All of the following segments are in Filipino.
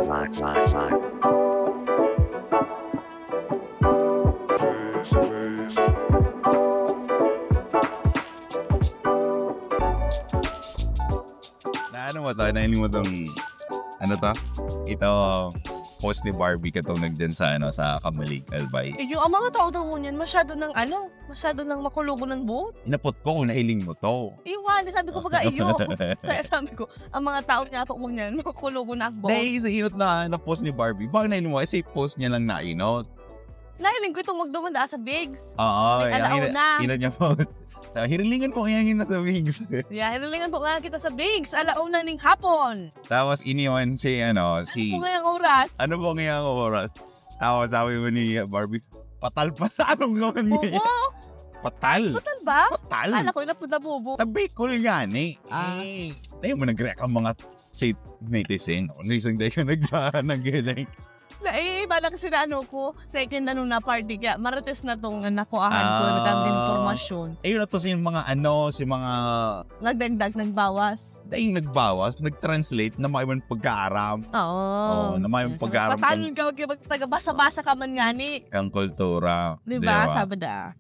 Ano mo to? Nainin mo tong, ano to? Ito, post ni Barbie katunog din sa, sa Kamalig, Albay. Yung ang mga tao daw ngunyan, masyado ng makulugo ng buhok. Inapot ko kung nailing mo to. Yung sabi ko baga iyo. Kaya sabi ko, ang mga tao niya ako ngunyan, makulugo na ang buhok. Dahil sa inot na post ni Barbie, bakit nailing mo? Kasi post niya lang na inot. Nailing ko itong magdumanda sa Bigs. Oo, alauna. Inot niya post. Hirilingan po kaya yun na sa Bigs. Yeah, hirilingan po kaya kita sa Bigs. Alauna ning hapon. Tapos iniwan si. Ano po ngayong oras? Ano po ngayong oras? Tapos sabi mo ni Barbie, patal pa sa anong gawin niya? Bobo? Patal? Patal ba? Patal? Ala ko na bobo. Tabi ko yan eh. Dahil mo nag-react ang mga netizen. Nisang dahil ka nag-galing. Iba na kasi na ko, second na party kaya marites na tong nakuahan ko, nagkang informasyon. Ayun na to si mga nagdagdag, nagbawas. Dahil nagbawas, nag-translate na maibang pagkaaram. Oo. Na maibang pagkaaram. Patalon ka, taga-basa-basa ka man nga ni. Kang kultura. Diba? Sabada.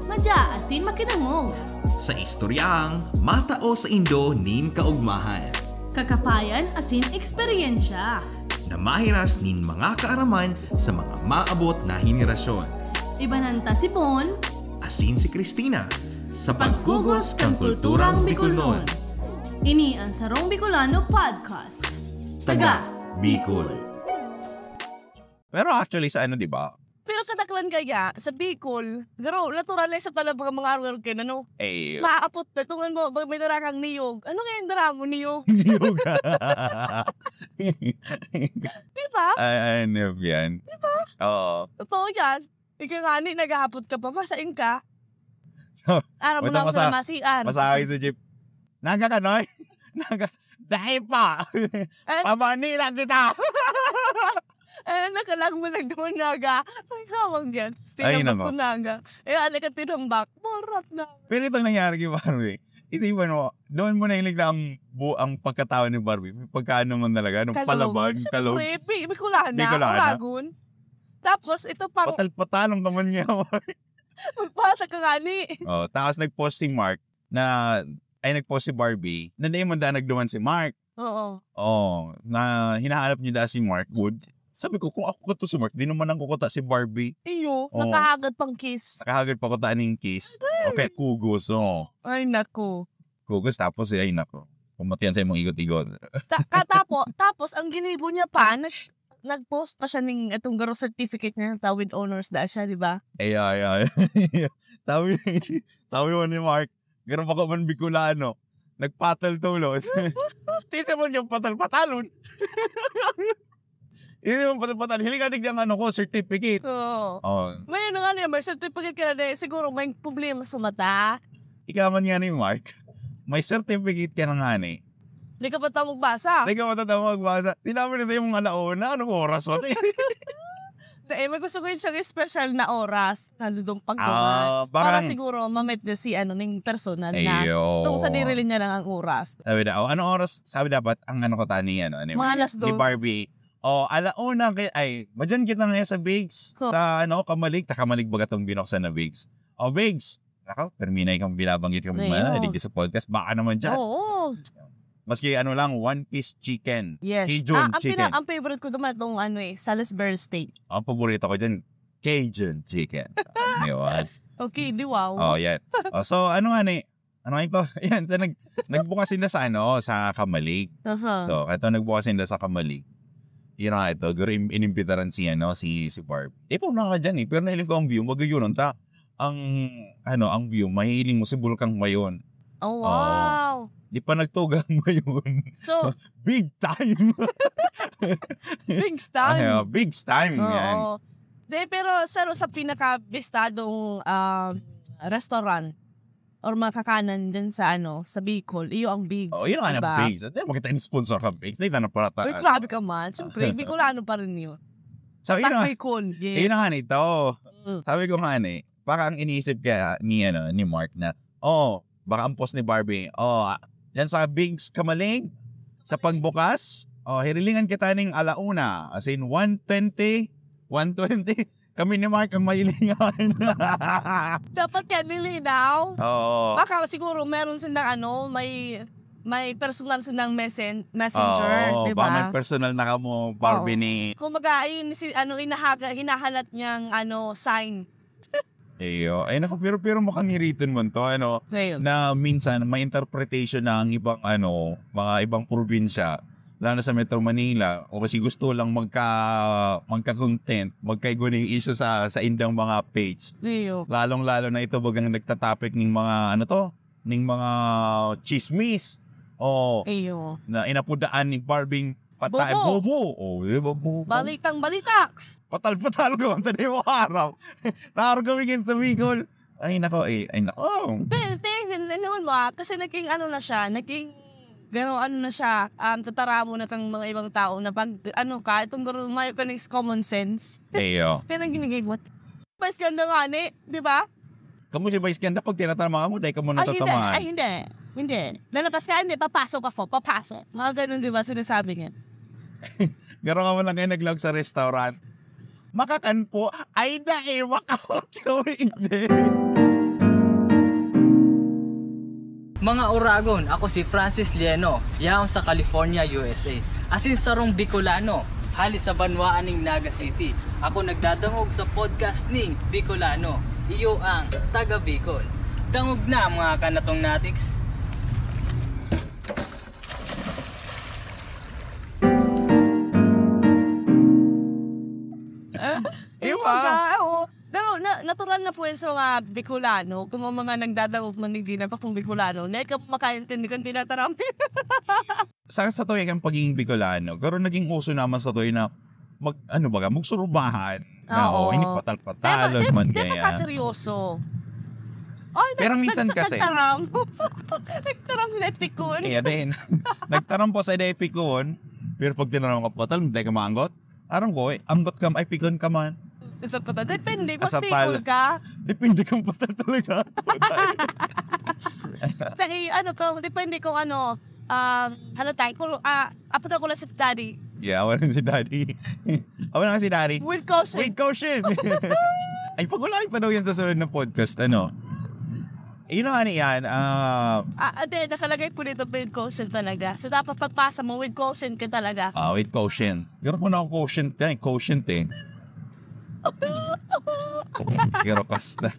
Madya, asin makinangog. Sa istoryang, matao sa Indo nin kaugmahan. Kakapayan, asin eksperyensya. Na mahiras nin mga kaaraman sa mga maabot na henerasyon. Ibananta si Bon, asin si Christina, sa pagkugos kang kulturang Bicolnon. Ini ang Sarong Bicolano Podcast. Taga Bicol. Pero actually sa di ba? Pero kadaklan kaya, sa Bicol, garo, natural sa talaga mga araw ka na maapot na, tungan mo, may dara kang niyog. Ano ngayon dara mo, niyog? Niyog. Diba? Ano yan? Diba? Oo. Totoo yan. Ika nga ni, naghahapot ka pa, masain ka. Araw mo na ako sa masian. Masakay sa jeep. Nagkakanoy? Dahil pa. Pamanila kita. Nakalag mo nagdunaga. Ay, kawag yan. Ay, Tinambak ko naga. Ano ka tinambak? Morat na. Pero itong nangyari kay Barbie, isipan mo, doon mo nailig na ang pagkatao ni Barbie. Pagkaano man talaga, nung palabag, kalog. Siyempre, Bicolana, Oragon. Tapos, ito pang... Patal-patalong naman niya. Magpasa ka nga ni. Tapos nag-post si Mark nag-post si Barbie, na naimanda nagduman si Mark. Oo. Na hinahanap niya si Mark Wood. Sabi ko, kung ako to si Mark, di naman ang kukuta si Barbie. Iyo, nakahagad pang kiss. Nakahagad pa kutaan ng kiss. Okay, kugos, Ay, naku. Kugos, tapos ay nako. Pumatiyan sa imong igot-igot. Tapos, ang ginibo niya pa, nag-post pa siya ng itong garo certificate niya with honors da siya, di ba? Ay. Tawi mo ni Mark, gano'n pa ko man Bicolano. Nagpatal-tulo. Tisa mo niyang patal-patalon. Hindi mo patal-patalon. Hindi ka nagdang certificate. Oo. May certificate ka na siguro may problema sa mata. Ikaman nga ni Mark, may certificate ka na nga ni. Hindi ka pa tayo magbasa. Sinabi na sa'yo mong alauna, anong oras mo? May gusto ko yung siyang special na oras na doon pagduman. Para siguro mamit na si ning personal na. Itong sa dirili niya lang ang oras. Sabi na, anong oras? Sabi dapat, ang ko tani, mga alas dos. Ni Barbie. Alauna, madyan kita nga sa Bigs. Sa Kamalig. Kamalig baga itong binuksan na Bigs. Bigs. Ako, perminay kang binabanggit ka muna. Hindi sa podcast. Baka naman dyan. Oo. Maski lang, one piece chicken. Yes. Cajun chicken. Ang favorite ko naman itong Salisbury steak. Ang paborito ko dyan, Cajun chicken. Okay, di wow. Yan. So, ano ito? Yan, nagbukas sila sa Kamalig. So, ito nagbukas sila sa Kamalig. Yun nga ito, inimbitaran si Barb. Po na ka dyan pero nahiling ko ang view, magayunan ta. Ang view, mahiling mo si Bulkang Mayon. Oh, wow. Di pa nagtugang Mayon. So, big time. Big time. Big time. Yan. Pero sa pinaka-bistadong restaurant or makakanan dyan sa Bicol, iyo ang Bigs. Yun ang Bigs. Hindi mo kita in-sponsor ka Bigs. Hindi na parata. Uy, grabe ka man. Siyempre, Bicolano pa rin yun. So, Bicol. Yun na nga nito. Sabi ko nga baka ang iniisip kaya ni Mark na, baka ang post ni Barbie, dyan sa Bigs Kamalig, sa pagbukas, hirilingan kita ning alauna. As in, 120, kami ni Mark ang mahilingan. Dapat yan nilinaw. Oo. Baka siguro meron silang may personal silang messenger, di ba? Baka may personal na kamo, Barbie ni... Kumaga, ayun, hinahalat niyang sign. Ay naku, pero mukhang hiriton mo to, na minsan may interpretation ng ibang, mga ibang probinsya, lalo na sa Metro Manila, o kasi gusto lang magka-content, magkaiguning issue sa indang mga page. Lalong-lalo na ito bagang nagtatopic ng mga, ng mga chismis. Na inapudaan ni Barbing patay bobo. Bobo. Balitang balita. Patal-patal ko ang tadi mo araw. Nakaragawin sa Bicol. Ay nako. Pero kasi naging tataramo na kang mga ibang tao na pag itong garo mayo ka ng common sense. Pero ginigay mo. Mas ganda nga di ba? Kamu si Vice Ganda pag tinatanong mo, dahil ka mo natatamaan. Hindi. Lalabas ka, papasok ako. Mga ganun, di ba? Sinasabi nga. Garo ka mo lang kayo nag-log sa restaurant. Makakan po, ay makakot ko hindi. Mga Uragon, ako si Francis Lieno, yaon sa California, USA. Asin sarong Bicolano, halis sa banwaan ng Naga City. Ako nagdadangog sa podcast ning Bicolano, iyo ang taga Bicol. Dangog na mga kanatong natiks. Pero natural na po yun sa mga Bicolano, kung mga nagdadangog man hindi na pa kung Bicolano, na ikaw makaintindi kang tinatarami. Sa tuwing ang pagiging Bicolano, karon naging uso naman sa tuwing na magsurubahan. Hindi patal-patalon man kaya. Hindi makaseryoso. Pero minsan kasi. Nagtaram sa Epicon. Din. Nagtaram po sa Epicon, pero pag tinanong ka patal, hindi ka maanggot. Aram ko, anggot ka, ay pikon ka man. Depende, pag pikon ka. Depende kang patal talaga. Depende kung apo na ko lang si Daddy. Yeah, wala si Daddy. Wala si Daddy. With caution. Ay, pag-ulain pa daw yan sa sunod na podcast, Yun ang yan. Nakalagay po dito with caution talaga. So, dapat pagpasa mo, with caution ka talaga. With caution. Gano'n ko na ako quotient eh. Gano'n kasta.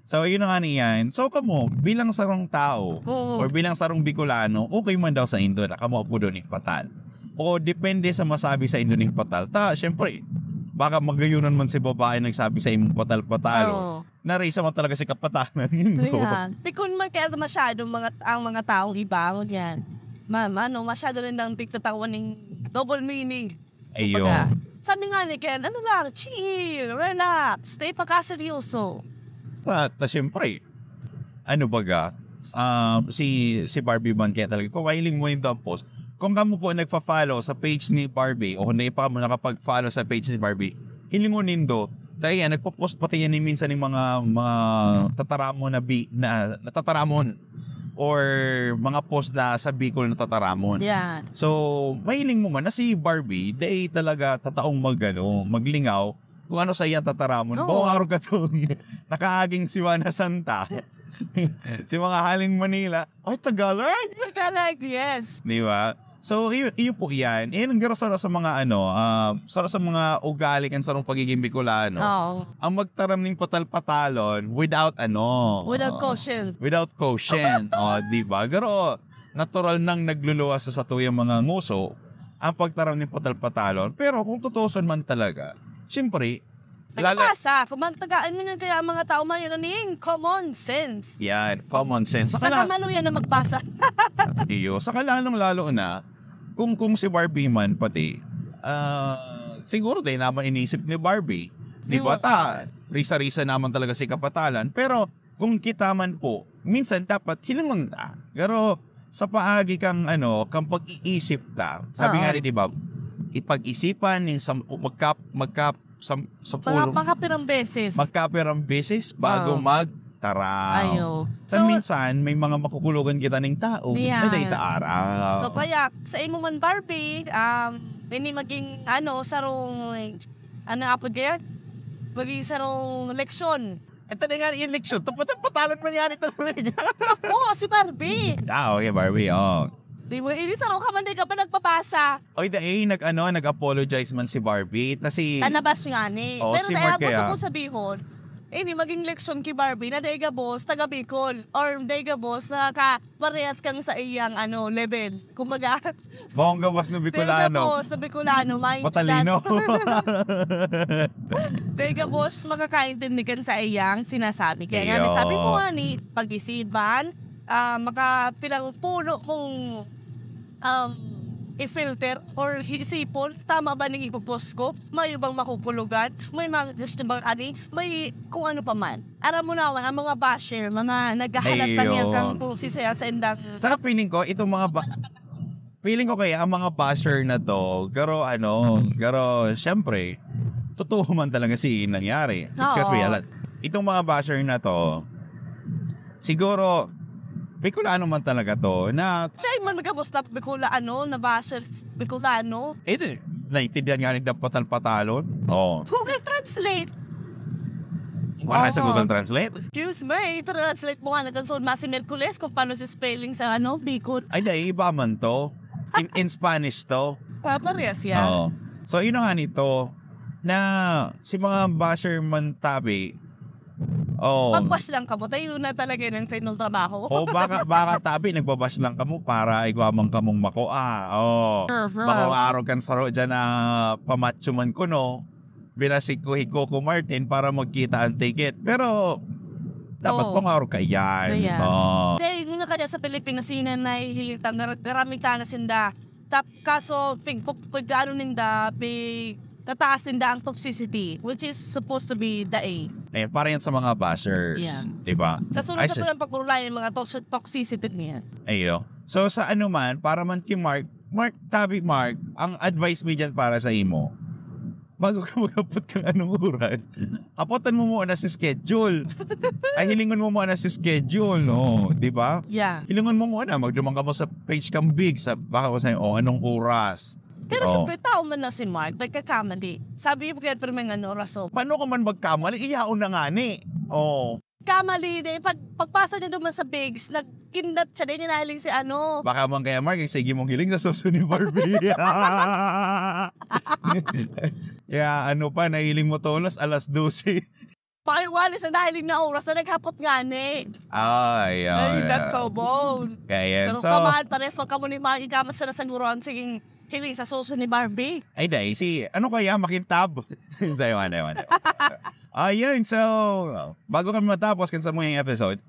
So, yun ang yan. So, kamo, bilang sarong tao, or bilang sarong Bicolano, okay man daw sa Indo na kamo po doon patal. O depende sa masabi sa Indo ng patal. Syempre, baka magayunan man si babae nagsabi sa imong patal-patalo. Narisa man talaga si kapatanan. Pikon man kaya masyado ang mga taong ibang yan. Masyado rin lang tigtatawan ng double meaning. Ayun. Sabi nga ni Ken, chill, relax, stay pagkaseryoso. Siyempre, si Barbie man kaya talaga, kung mailing mo yung post, kung kamo po nagpa-follow sa page ni Barbie o hindi pa mo nakapag-follow sa page ni Barbie, hilingunin do. Dahil yan, nagpo-post pati yan minsan ng mga tataramon na tataramon or mga post na sa Bicol na tataramon. Yeah. So, mahiling mo man na si Barbie, dahil talaga tataong maglingaw kung ano sa iya tataramon. Buong araw ka to, nakaaging Siwana Santa. Si mga haling Manila, Tagalog, yes. Di ba? So, iyo po yan. Ang garasara sa mga sa mga ugali kan sarong pagiging Bicolano. Ang magtaram ng patal-patalon without caution. Without caution. Di ba? Garo, natural nang nagluluwas sa tuyang mga nguso ang pagtaram ng patal-patalon. Pero kung tutuson man talaga, siyempre, nagpasa. Kung magtagaan mo yan kaya mga tao mayroon ng common sense. Yan, common sense. Saka malo yan na magpasa. Iyo. Saka lalong-lalo na, kung si Barbie man pati, siguro din naman inisip ni Barbie. Di ba? Risa-risa naman talaga si kapatalan. Pero kung kita man po, minsan dapat hilingon ta. Pero sa paagi kang pag-iisip ta. Sabi nga rin, di ba? Ipag-isipan yung magkapirang beses bago taraw. Ayo. So, minsan, may mga makukulugan kita ng tao na dahil araw. So, kaya, sa imo man, Barbie, hindi maging, sarong, apod kaya? Maging sarong leksyon. Ito na nga yung leksyon. Patalan man yan ito. Oo, si Barbie. Okay, Barbie, Di mo, sarong ka man, di ka ba nagpapasa? Oy, nag-apologize man si Barbie. Tanabas nga ni. Oh, Pero si dahil Mark gusto kaya. ko sabihon, maging leksyon kay Barbie na daiga boss, taga Bicol. Or daiga boss na parehas kang sa iyang level. Kumaga, Bongga boss na daiga Bicolano. boss na Bicolano, Matalino. Daiga boss, makakaintindi kan sa iyang sinasabi. Kaya nga, sabi mo nga ni, pag-isiban, makapilang puno kung i-filter or isipon, tama ba nang ipopost ko? May ibang makukulugan? May mga gusto bang may kung ano pa man. Aram mo naman, ang mga basher, mga naghahanap lang yan kang kung sisaya sa indang. Saka feeling ko, itong mga feeling ko kaya ang mga basher na to, pero syempre, totoo man talaga nangyari. Excuse me, itong mga basher na to, siguro, Bicolano man talaga to na... Dahil man magkabustap Bicolano, na bashers Bicolano. Naintindihan nga rin ng patal-patalon. Google Translate. Wala sa Google Translate? Excuse me, translate mo nga na kanson Masi Merkules kung paano si spelling sa Bicol. Ay, iba man to. In Spanish to. Paparehas yan. So, yun na nga nito, na si mga basher man tabi, Pag-bash lang ka mo, tayo na talaga ng sa inyong trabaho. Baka tabi, nagbabash lang ka mo para igwamang kamong makoa. Baka araw kan saro dyan na pamatcho man ko, no? Binasik ko Hiko Martin para magkita ang ticket. Pero, dapat pang araw ka yan. Dahil nga kanya sa Pilipinas, sinanay hilitang garaming tanas sinda. Kaso, pag-ano ninda, tataas din ang toxicity, which is supposed to be the A. Ayan, para yan sa mga bashers. Yeah. Diba? Sa sunod na ito yung pagkurulay ng mga toxicity niya. Ayo. So, sa ano man, para man kay Mark, ang advice mo dyan para sa imo, bago ka mag-upload kang anong oras, apotan mo muna si schedule. Ay, hilingon mo muna si schedule, no? Diba? Yeah. Hilingon mo muna, magdumang ka mo sa page kang big, baka ko sa'yo, anong oras? Pero syempre, tao man na si Mark, nagkakamali. Sabi mo kaya pero may raso. Paano ka man magkamali? Iyaon na nga ni. Kamali din. Pagpasa niya naman sa bigs, nagkindat siya din, hinahiling si Baka man kaya Mark, sige mong hiling sa suso ni Barbie. Kaya nahiling mo tolos, 12:00. Pakiwalis na dahiling na oras na naghapot nga ni. Ay, nagkabon. Kaya so, kamaan, pares magkamo ni Mark, ikamas siya na sa nuron, siging hiling sa suso ni Barbie. Ay, kaya makintab? Daywan. Ayun, so, bago kami matapos kan sa muyang episode,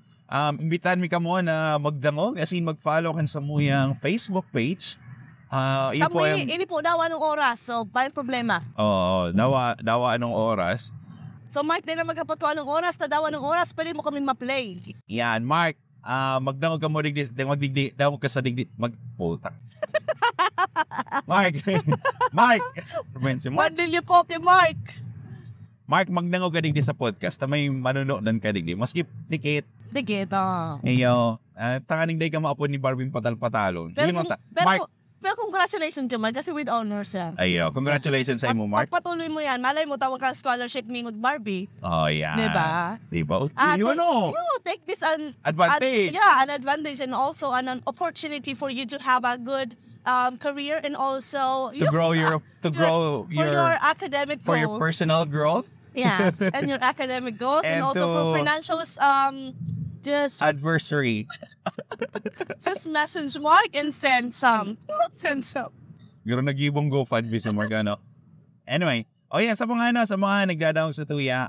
imbitahan mi ka mo na magdangog, as in mag-follow kan sa muyang Facebook page. Ini po, dawa ng oras, so, pa yung problema. Dawa anong oras. So, Mark, din na maghapot ko anong oras, tadawa ng oras, pwede mo kami ma-play. Yan, Mark, magdangog ka mo magdigdi, dawag ka sa digdi, magputak. Mark, Mandil po kay Mark. Mark, magdangog ka digdi sa podcast, na may manunood ka digdi, maski dikit. Ayo, tanganing day ka maapon ni Barbie patal-patalon. Pero congratulations ka, Mark, kasi with honors yan. Ayo, congratulations sa imo, Mark. Pagpatuloy mo yan, malay mo tawag ka scholarship ni Barbie. Yeah. Diba? You take this an advantage. An advantage and also an opportunity for you to have a good career and also to grow your academic goals. For your personal growth. Yes, and your academic goals and also for financial just adversary. Just message Mark and send some. Send some. Garo nag-ibong GoFundMe sa Mark, Anyway, sa mga nagdadawag sa tuya,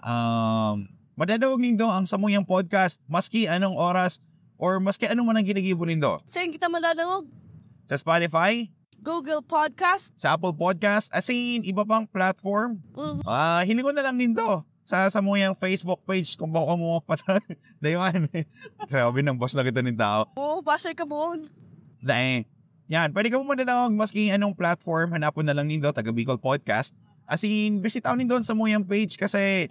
madadawag nindo ang samuyang podcast maski anong oras or maski anong man ang ginagibo nindo. Saan kita madadawag? Sa Spotify, Google Podcast, sa Apple Podcast, as in iba pang platform. Hilingon na lang nindo sa samuyang Facebook page kung baka mo patay. Daywan. Grabe ng boss na kita ng tao. basher ka mo. Yan, pwede ka mo mananawag maski anong platform, hanapon na lang nindo, taga Bicol Podcast. As in, bisitaw nindo sa muyang page kasi,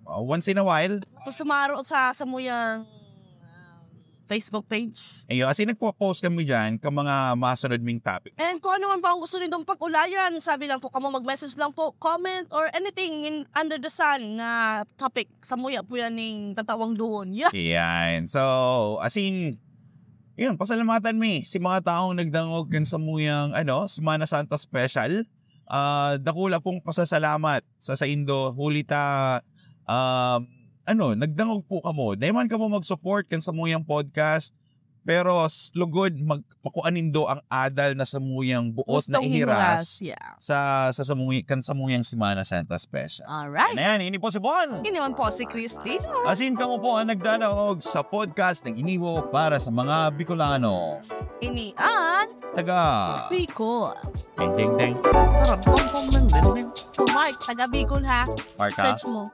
once in a while. Tapos sumaro sa muyang Facebook page. Ayun, kasi nagpo-post kami dyan ka mga masunod ming topic. And kung ano man pa ang gusto nitong pag-ulayan, sabi lang po kamo, mag-message lang po, comment, or anything in under the sun na topic. Sa muya po yan ng tatawang doon. Yeah. Yan. So, as in, yun, pasalamatan mi si mga taong nagdangog kan sa muyang, Semana Santa Special. Dakula pong pasasalamat sa Indo, hulita, nagdangog po kamo. Dahil kamo mag-support kan sa muyang podcast, pero lugod magpakuanindo ang adal na sa muyang buos na ihiras yeah. sa muyang Semana Santa Special. Alright. Yan, ini po si Bon. Ini naman po si Christine. Asin kamo po ang nagdadangog sa podcast ng Iniwo para sa mga Bicolano. Ini ang Taga Bicol. Ding ding ding. Parang pong-pong man. Mark, taga Bicol ha. Mark, ha? Search mo.